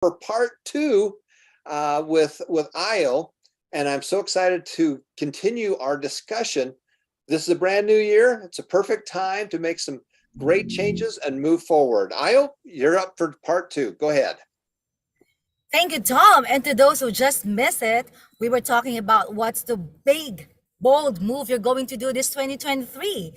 for part two with Ayo, and I'm so excited to continue our discussion. This is a brand new year. It's a perfect time to make some great changes and move forward. Ayo, you're up for part two. Go ahead. Thank you, Tom. And to those who just missed it, we were talking about what's the big, bold move you're going to do this 2023.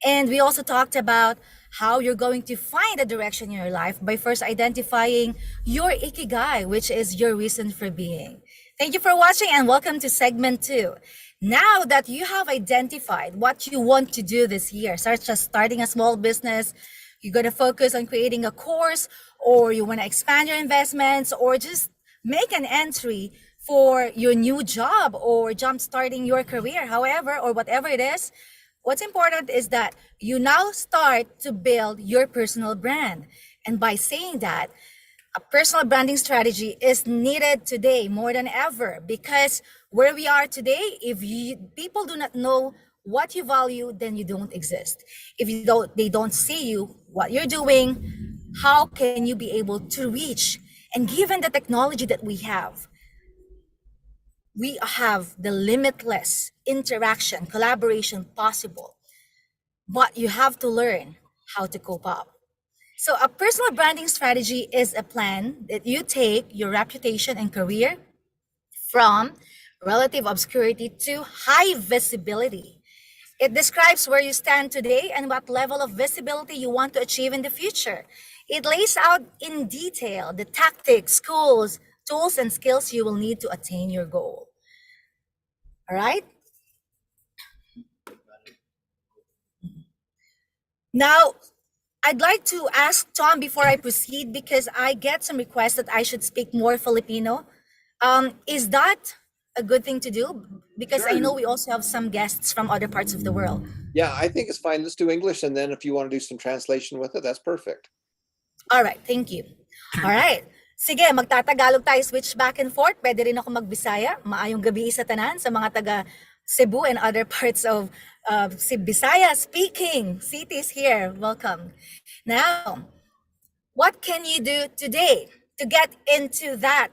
And we also talked about how you're going to find a direction in your life by first identifying your ikigai, which is your reason for being. Thank you for watching and welcome to segment 2. Now that you have identified what you want to do this year, such as starting a small business, you're going to focus on creating a course, or you want to expand your investments, or just make an entry for your new job or jump starting your career, however, or whatever it is, what's important is that you now start to build your personal brand. And by saying that, a personal branding strategy is needed today more than ever, because where we are today, if people do not know what you value, then you don't exist. If they don't see you, what you're doing, how can you be able to reach? And given the technology that we have the limitless interaction, collaboration possible, but you have to learn how to cope up. So a personal branding strategy is a plan that you take your reputation and career from relative obscurity to high visibility. It describes where you stand today and what level of visibility you want to achieve in the future. It lays out in detail the tactics, tools, and skills you will need to attain your goal. All right? Now, I'd like to ask Tom before I proceed, because I get some requests that I should speak more Filipino. Is that a good thing to do? Because Sure. I know we also have some guests from other parts of the world. Yeah, I think it's fine. Let's do English, and then if you want to do some translation with it, that's perfect. All right, thank you. All right. Sige, magtatagalog tayo, switch back and forth. Pwede rin ako magbisaya. Maayong gabi sa tanan sa mga taga Cebu and other parts of Bisaya speaking cities here. Welcome. Now, what can you do today to get into that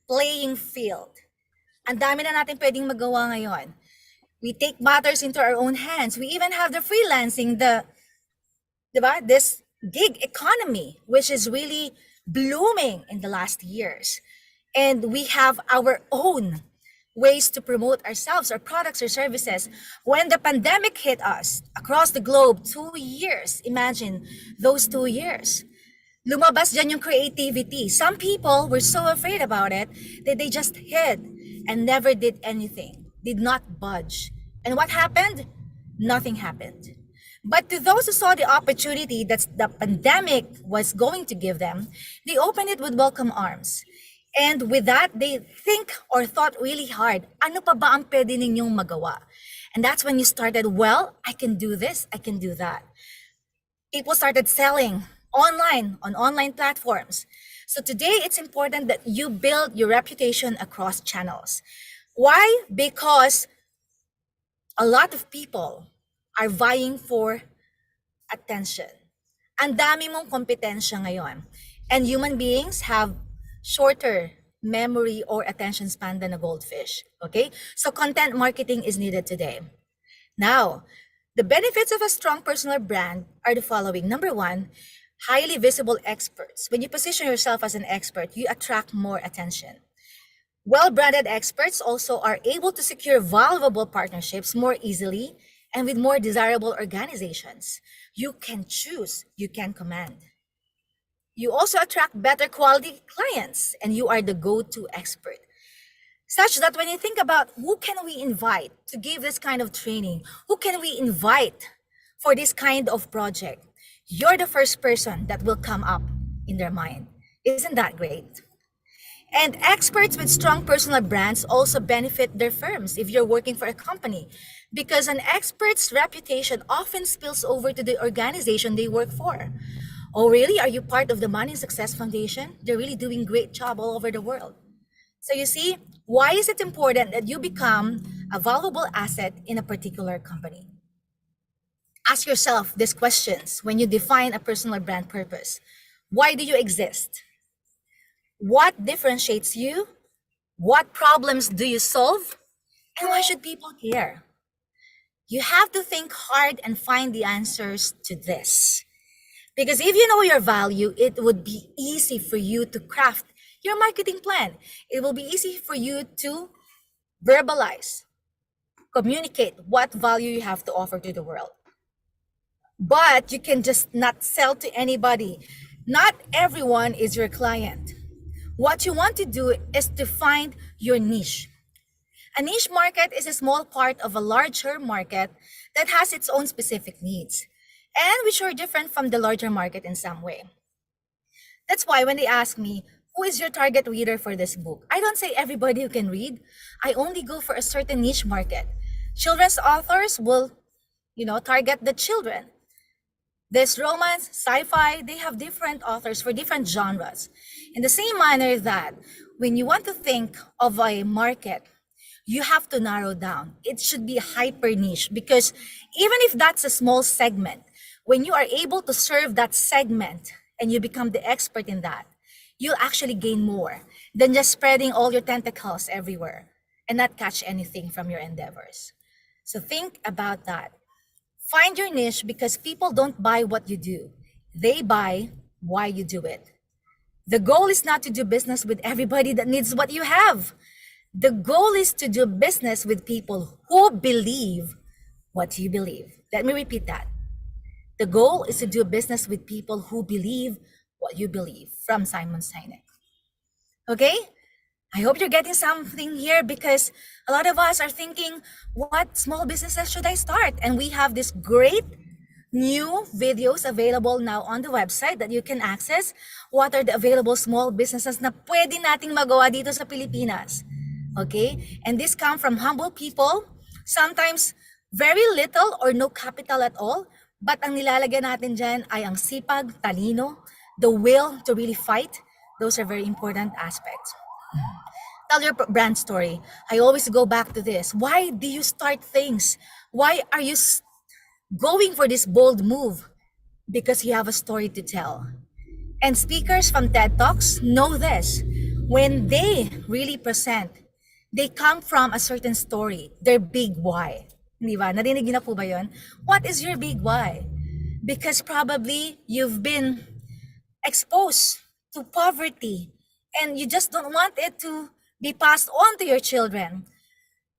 playing field? Ang dami na natin pwedeng magawa ngayon. We take matters into our own hands. We even have the freelancing, this gig economy, which is really blooming in the last years. And we have our own ways to promote ourselves, our products, or services. When the pandemic hit us across the globe, 2 years, imagine those 2 years. Lumabas dyan yung creativity. Some people were so afraid about it that they just hid and never did anything, did not budge. And what happened? Nothing happened. But to those who saw the opportunity that the pandemic was going to give them, they opened it with welcome arms. And with that, they think or thought really hard, ano pa ba ang pwede ninyong magawa? And that's when you started, well, I can do this, I can do that. People started selling online, on online platforms. So today, it's important that you build your reputation across channels. Why? Because a lot of people are vying for attention. Ang dami mong kompetensya ngayon. And human beings have shorter memory or attention span than a goldfish, okay? So content marketing is needed today. Now, the benefits of a strong personal brand are the following. Number one, highly visible experts. When you position yourself as an expert, you attract more attention. Well-branded experts also are able to secure valuable partnerships more easily and with more desirable organizations. You can choose, you can command. You also attract better quality clients, and you are the go-to expert. Such that when you think about who can we invite to give this kind of training, who can we invite for this kind of project, you're the first person that will come up in their mind. Isn't that great? And experts with strong personal brands also benefit their firms if you're working for a company, because an expert's reputation often spills over to the organization they work for. Oh, really? Are you part of the Money Success Foundation? They're really doing great job all over the world. So you see, why is it important that you become a valuable asset in a particular company? Ask yourself these questions when you define a personal brand purpose. Why do you exist? What differentiates you? What problems do you solve? And why should people care? You have to think hard and find the answers to this. Because if you know your value, it would be easy for you to craft your marketing plan. It will be easy for you to verbalize, communicate what value you have to offer to the world. But you can just not sell to anybody. Not everyone is your client. What you want to do is to find your niche. A niche market is a small part of a larger market that has its own specific needs, and which are different from the larger market in some way. That's why when they ask me, who is your target reader for this book? I don't say everybody who can read. I only go for a certain niche market. Children's authors will, target the children. There's romance, sci-fi, they have different authors for different genres. In the same manner that when you want to think of a market, you have to narrow down. It should be hyper niche, because even if that's a small segment, when you are able to serve that segment and you become the expert in that, you'll actually gain more than just spreading all your tentacles everywhere and not catch anything from your endeavors. So think about that. Find your niche, because people don't buy what you do. They buy why you do it. The goal is not to do business with everybody that needs what you have. The goal is to do business with people who believe what you believe. Let me repeat that. The goal is to do business with people who believe what you believe, from Simon Sinek. Okay? I hope you're getting something here, because a lot of us are thinking, what small businesses should I start? And we have this great new videos available now on the website that you can access. What are the available small businesses na pwede nating magawa dito sa Pilipinas? Okay? And this come from humble people, sometimes very little or no capital at all, but ang nilalagyan natin dyan ay ang sipag, talino, the will to really fight. Those are very important aspects. Tell your brand story. I always go back to this. Why do you start things? Why are you going for this bold move? Because you have a story to tell. And speakers from TED Talks know this. When they really present, they come from a certain story, their big why. Di ba? Narinig niyo na po ba yun? What is your big why? Because probably you've been exposed to poverty and you just don't want it to be passed on to your children.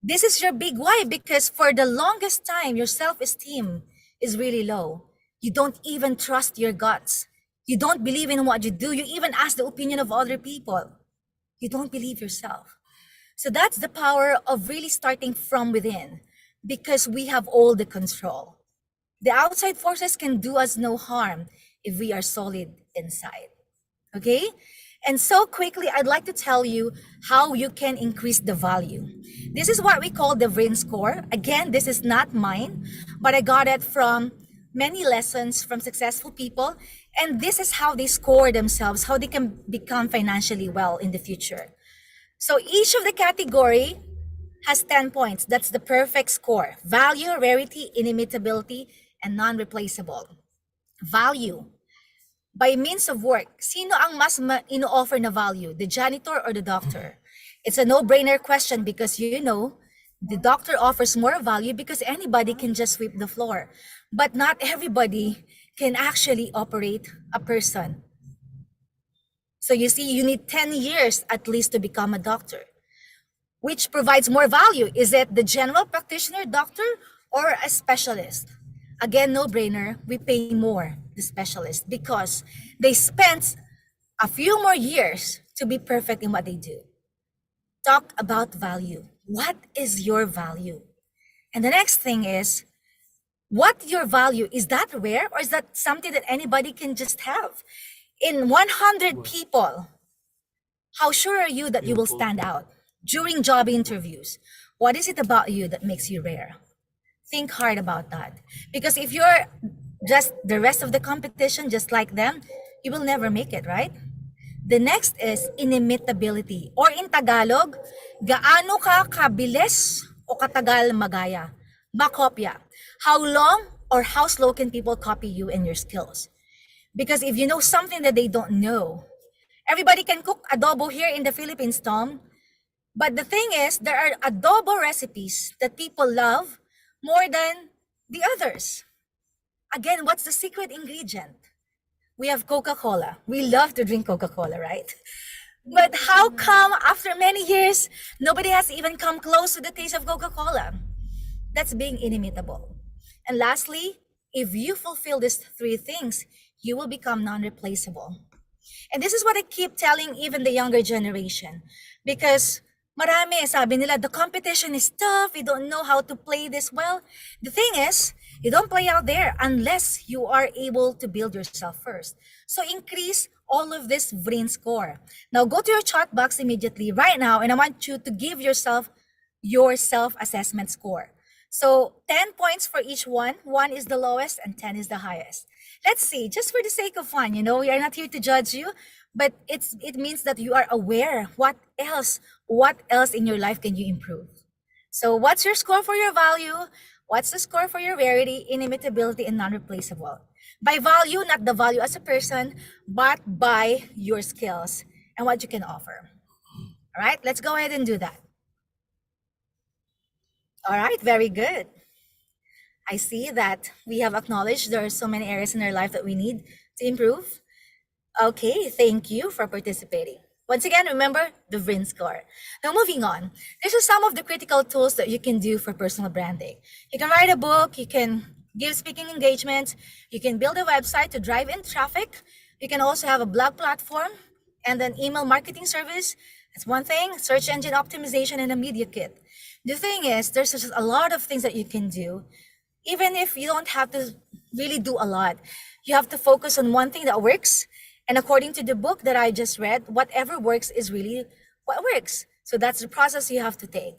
This is your big why, because for the longest time, your self-esteem is really low. You don't even trust your guts. You don't believe in what you do. You even ask the opinion of other people. You don't believe yourself. So that's the power of really starting from within, because we have all the control. The outside forces can do us no harm if we are solid inside. Okay? And so quickly, I'd like to tell you how you can increase the value. This is what we call the Brain Score. Again, this is not mine, but I got it from many lessons from successful people. And this is how they score themselves, how they can become financially well in the future. So each of the category has 10 points. That's the perfect score. Value, rarity, inimitability, and non-replaceable. Value. By means of work, sino ang mas ino-offer na value, the janitor or the doctor? It's a no-brainer question, because the doctor offers more value because anybody can just sweep the floor. But not everybody can actually operate a person. So you see, you need 10 years at least to become a doctor. Which provides more value? Is it the general practitioner doctor or a specialist? Again, no-brainer, we pay more the specialist, because they spent a few more years to be perfect in what they do. Talk about value. What is your value? And the next thing is, what your value, is that rare, or is that something that anybody can just have? In 100 people, how sure are you that you will stand out during job interviews? What is it about you that makes you rare? Think hard about that. Because if you're just the rest of the competition, just like them, you will never make it, right? The next is inimitability, or in Tagalog, gaano ka kabilis o katagal magaya, makopya. How long or how slow can people copy you and your skills? Because if you know something that they don't know, Everybody can cook adobo here in the Philippines, Tom. But the thing is, there are adobo recipes that people love more than the others. Again, what's the secret ingredient? We have Coca-Cola. We love to drink Coca-Cola, right? But how come after many years, nobody has even come close to the taste of Coca-Cola? That's being inimitable. And lastly, if you fulfill these three things, you will become non-replaceable. And this is what I keep telling even the younger generation. Because marami, sabi nila, the competition is tough, you don't know how to play this well. The thing is, you don't play out there unless you are able to build yourself first. So increase all of this brain score. Now go to your chat box immediately right now, and I want you to give yourself your self-assessment score. So 10 points for each one. 1 is the lowest and 10 is the highest. Let's see, just for the sake of fun, we are not here to judge you, but it means that you are aware what else in your life can you improve. So what's your score for your value? What's the score for your rarity, inimitability, and non-replaceable? By value, not the value as a person, but by your skills and what you can offer. All right, let's go ahead and do that. All right, very good. I see that we have acknowledged there are so many areas in our life that we need to improve. Okay, thank you for participating. Once again, remember the VRIN score. Now moving on, these are some of the critical tools that you can do for personal branding. You can write a book, you can give speaking engagements, you can build a website to drive in traffic, you can also have a blog platform and an email marketing service. That's one thing, search engine optimization and a media kit. The thing is, there's just a lot of things that you can do. Even if you don't have to really do a lot, you have to focus on one thing that works. And according to the book that I just read, whatever works is really what works. So that's the process you have to take.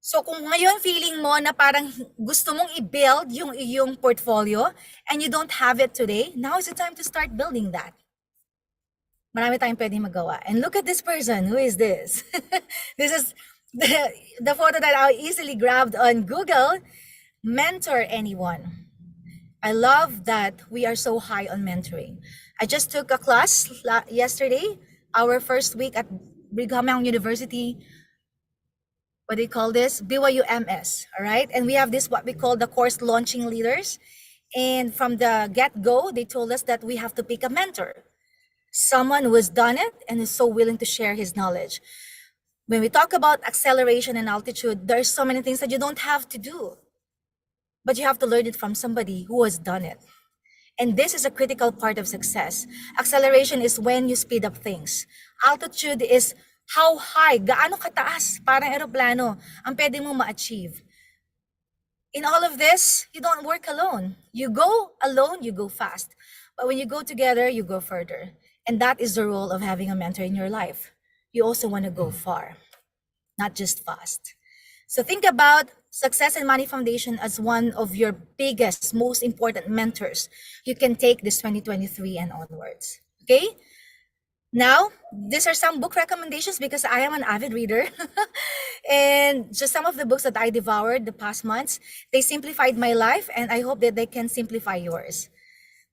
So kung ngayon feeling mo na parang gusto mong i-build yung iyong portfolio and you don't have it today, now is the time to start building that. Marami tayong pwedeng magawa. And look at this person. Who is this? This is the photo that I easily grabbed on Google. Mentor anyone. I love that we are so high on mentoring. I just took a class yesterday, our first week at Brigham Young University. What do you call this? BYU MS, all right? And we have this, what we call the course launching leaders. And from the get-go, they told us that we have to pick a mentor. Someone who has done it and is so willing to share his knowledge. When we talk about acceleration and altitude, there are so many things that you don't have to do, but you have to learn it from somebody who has done it. And this is a critical part of success. Acceleration is when you speed up things. Altitude is how high, gaano kataas, parang aeroplano, ang pwede mo ma-achieve. In all of this, you don't work alone. You go alone, you go fast. But when you go together, you go further. And that is the role of having a mentor in your life. You also want to go far, not just fast. So think about Success and Money Foundation as one of your biggest, most important mentors you can take this 2023 and onwards. Okay? Now, these are some book recommendations because I am an avid reader. And just some of the books that I devoured the past months, they simplified my life, and I hope that they can simplify yours.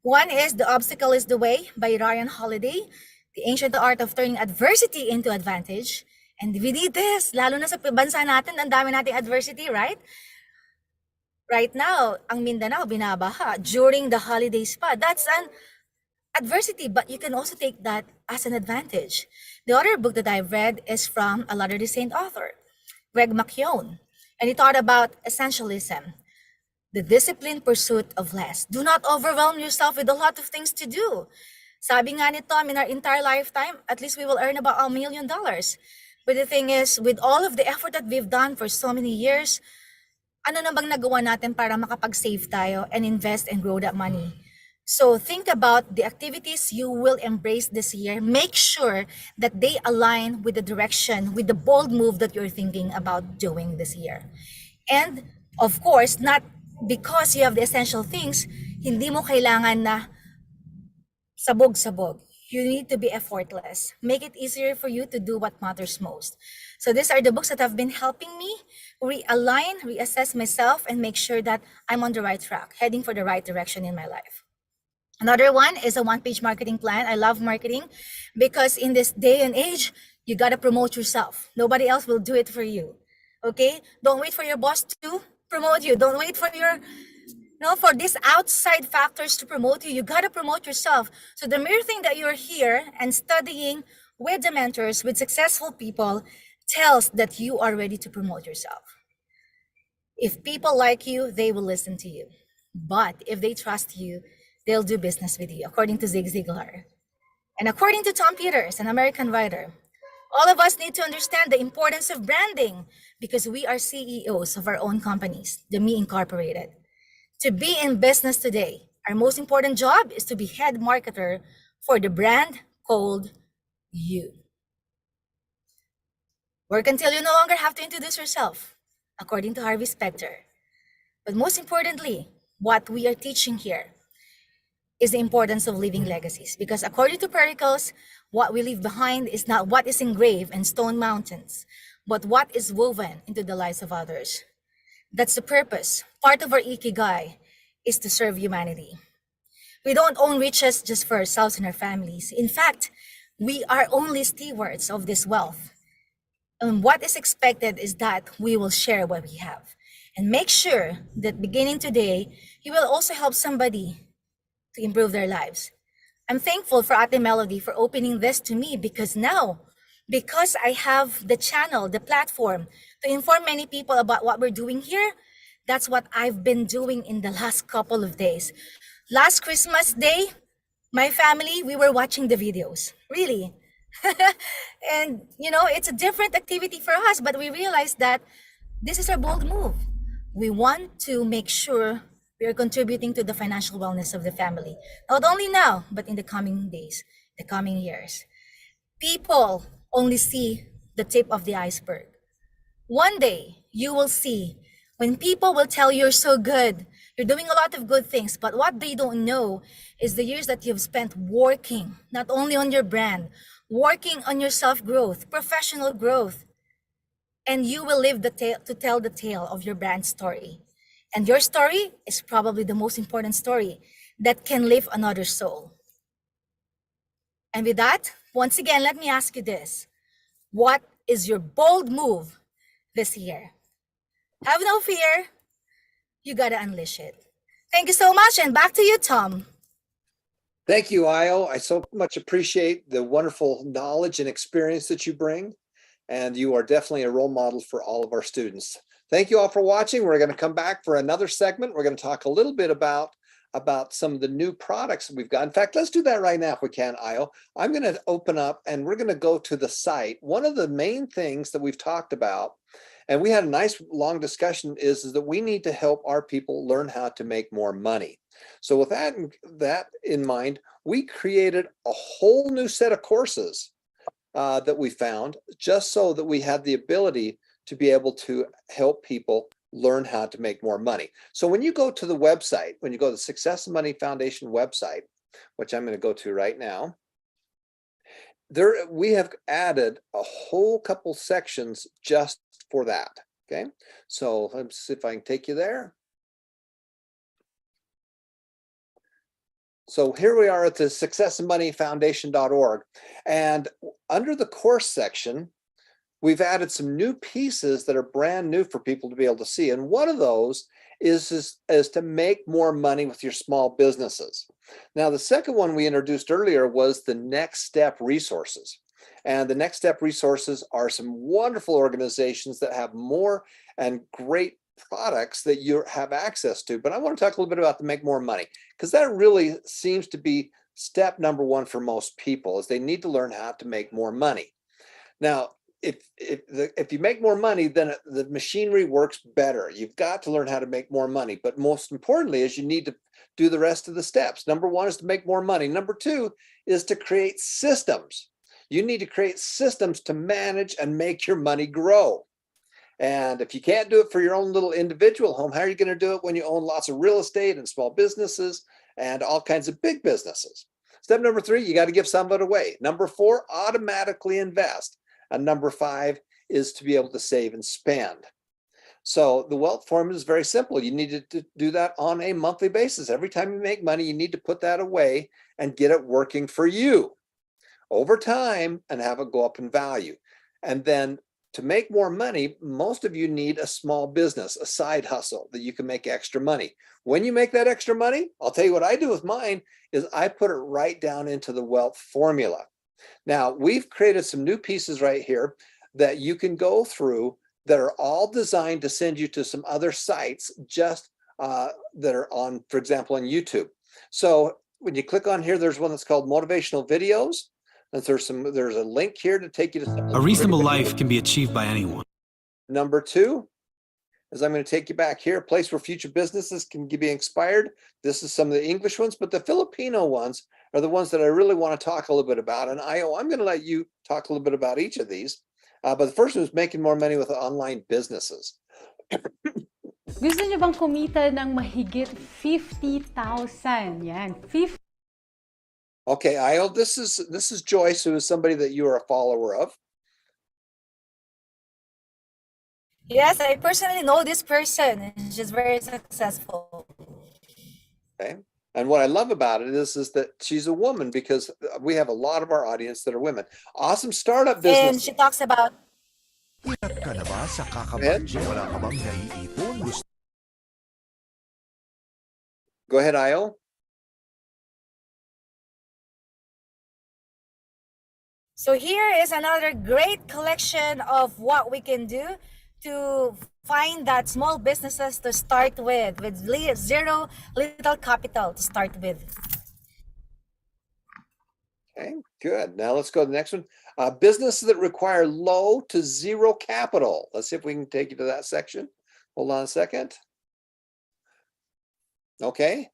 One is The Obstacle is the Way by Ryan Holiday, The Ancient Art of Turning Adversity into Advantage. And we need this, lalo na sa bansa natin, ang dami nating adversity, right? Right now, ang Mindanao binabaha during the holidays pa. That's an adversity, but you can also take that as an advantage. The other book that I've read is from a Latter-day Saint author, Greg McKeown, and he taught about essentialism, the disciplined pursuit of less. Do not overwhelm yourself with a lot of things to do. Sabi nga ni Tom, in our entire lifetime, at least we will earn about $1 million. But the thing is, with all of the effort that we've done for so many years, ano na bang nagawa natin para makapag-save tayo and invest and grow that money? So think about the activities you will embrace this year. Make sure that they align with the direction, with the bold move that you're thinking about doing this year. And of course, not because you have the essential things, hindi mo kailangan na sabog-sabog. You need to be effortless. Make it easier for you to do what matters most. So these are the books that have been helping me realign, reassess myself, and make sure that I'm on the right track, heading for the right direction in my life. Another one is a one-page marketing plan. I love marketing because in this day and age, you got to promote yourself. Nobody else will do it for you. Okay? Don't wait for your boss to promote you. Don't wait for your no, for these outside factors to promote you. You got to promote yourself. So the mere thing that you're here and studying with the mentors, with successful people, tells that you are ready to promote yourself. If people like you, they will listen to you. But if they trust you, they'll do business with you, according to Zig Ziglar. And according to Tom Peters, an American writer, all of us need to understand the importance of branding because we are CEOs of our own companies, the Me Incorporated. To be in business today, our most important job is to be head marketer for the brand called you. Work until you no longer have to introduce yourself, according to Harvey Specter. But most importantly, what we are teaching here is the importance of leaving legacies. Because according to Pericles, what we leave behind is not what is engraved in stone mountains, but what is woven into the lives of others. That's the purpose. Part of our Ikigai is to serve humanity. We don't own riches just for ourselves and our families. In fact, we are only stewards of this wealth. And what is expected is that we will share what we have and make sure that beginning today, you will also help somebody to improve their lives. I'm thankful for Ate Melody for opening this to me because now, because I have the channel, the platform to inform many people about what we're doing here, that's what I've been doing in the last couple of days. Last Christmas Day, my family, we were watching the videos, really. And, it's a different activity for us, but we realized that this is a bold move. We want to make sure we are contributing to the financial wellness of the family, not only now, but in the coming days, the coming years. People only see the tip of the iceberg. One day, you will see when people will tell you you're so good, you're doing a lot of good things, but what they don't know is the years that you've spent working, not only on your brand, working on your self-growth, professional growth, and you will live to tell the tale of your brand story. And your story is probably the most important story that can live another soul. And with that, once again, let me ask you this. What is your bold move this year? Have no fear. You got to unleash it. Thank you so much. And back to you, Tom. Thank you, Io. I so much appreciate the wonderful knowledge and experience that you bring. And you are definitely a role model for all of our students. Thank you all for watching. We're going to come back for another segment. We're going to talk a little bit about some of the new products we've got. In fact, let's do that right now if we can, Io. I'm going to open up and we're going to go to the site. One of the main things that we've talked about, and we had a nice long discussion, is that we need to help our people learn how to make more money. So with that in mind, we created a whole new set of courses that we found just so that we had the ability to be able to help people learn how to make more money. So when you go to the website, when you go to the Success and Money Foundation website, which I'm going to go to right now, there we have added a whole couple sections just for that. Okay, so let's see if I can take you there. So here we are at the successandmoneyfoundation.org, and under the course section, we've added some new pieces that are brand new for people to be able to see. And one of those is to make more money with your small businesses. Now, the second one we introduced earlier was the Next Step resources. And the Next Step resources are some wonderful organizations that have more and great products that you have access to. But I want to talk a little bit about the Make More Money, because that really seems to be step number one for most people, is they need to learn how to make more money. Now, if you make more money, then the machinery works better. You've got to learn how to make more money. But most importantly is you need to do the rest of the steps. Number one is to make more money. Number two is to create systems. You need to create systems to manage and make your money grow. And if you can't do it for your own little individual home, how are you going to do it when you own lots of real estate and small businesses and all kinds of big businesses? Step number three, you got to give some of it away. Number four, automatically invest. And number five is to be able to save and spend. So the wealth formula is very simple. You need to do that on a monthly basis. Every time you make money, you need to put that away and get it working for you over time and have it go up in value. And then to make more money, most of you need a small business, a side hustle that you can make extra money. When you make that extra money, I'll tell you what I do with mine is I put it right down into the wealth formula. Now, we've created some new pieces right here that you can go through that are all designed to send you to some other sites just that are on, for example, on YouTube. So when you click on here, there's one that's called motivational videos. And there's a link here to take you to some. A reasonable life can be achieved by anyone. Number 2 is I'm going to take you back here, a place where future businesses can be inspired. This is some of the English ones, but the Filipino ones are the ones that I really want to talk a little bit about. And I'm going to let you talk a little bit about each of these. But the first one is making more money with online businesses. Gusto niyo bang kumita ng mahigit 50,000? Yan, 50. Okay, Io, this is Joyce, who is somebody that you are a follower of. Yes, I personally know this person. She's very successful. Okay. And what I love about it is that she's a woman, because we have a lot of our audience that are women. Awesome startup business. And she talks about Go ahead, Io. So here is another great collection of what we can do to find that small businesses to start with zero little capital to start with. Okay, good. Now let's go to the next one. Businesses that require low to zero capital. Let's see if we can take you to that section. Hold on a second. Okay.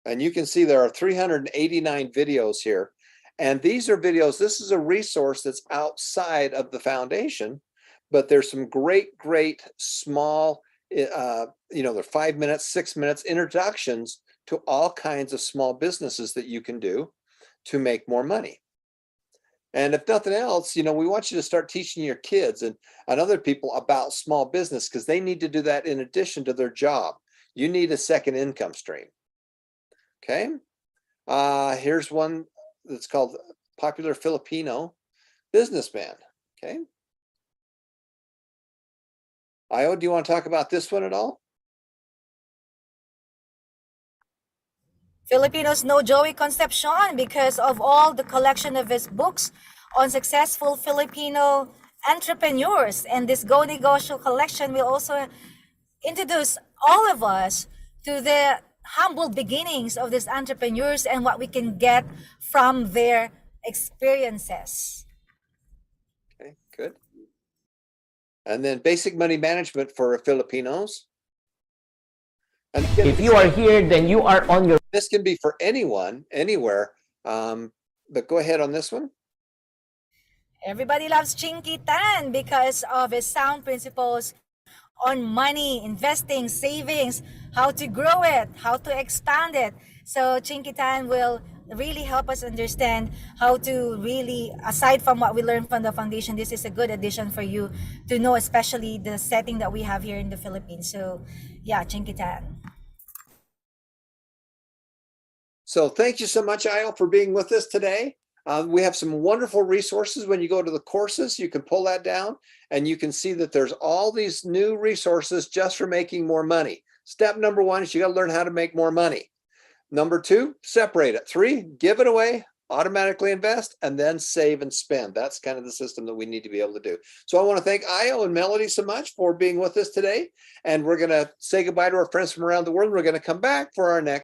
And you can see there are 389 videos here. And these are videos, this is a resource that's outside of the foundation, but there's some great small, they're 5 minutes, 6 minutes introductions to all kinds of small businesses that you can do to make more money. And if nothing else, we want you to start teaching your kids and other people about small business, because they need to do that in addition to their job. You need a second income stream. Okay, here's one that's called Popular Filipino Businessman. Okay. Io, do you want to talk about this one at all? Filipinos know Joey Concepcion because of all the collection of his books on successful Filipino entrepreneurs. And this Go Negosyo collection will also introduce all of us to the humble beginnings of these entrepreneurs and what we can get from their experiences. Okay, good. And then basic money management for Filipinos. And again, if you are here, then you are on your. This can be for anyone, anywhere. But go ahead on this one. Everybody loves Chinky Tan because of his sound principles on money, investing, savings, how to grow it, how to expand it. So Chinky Tan will really help us understand how to really, aside from what we learned from the foundation, this is a good addition for you to know, especially the setting that we have here in the Philippines. So yeah, Chinky Tan. So thank you so much, Io, for being with us today. We have some wonderful resources. When you go to the courses, you can pull that down and you can see that there's all these new resources just for making more money. Step number 1 is you got to learn how to make more money. Number 2, separate it. 3, give it away, automatically invest, and then save and spend. That's kind of the system that we need to be able to do. So I want to thank Io and Melody so much for being with us today. And we're going to say goodbye to our friends from around the world. We're going to come back for our next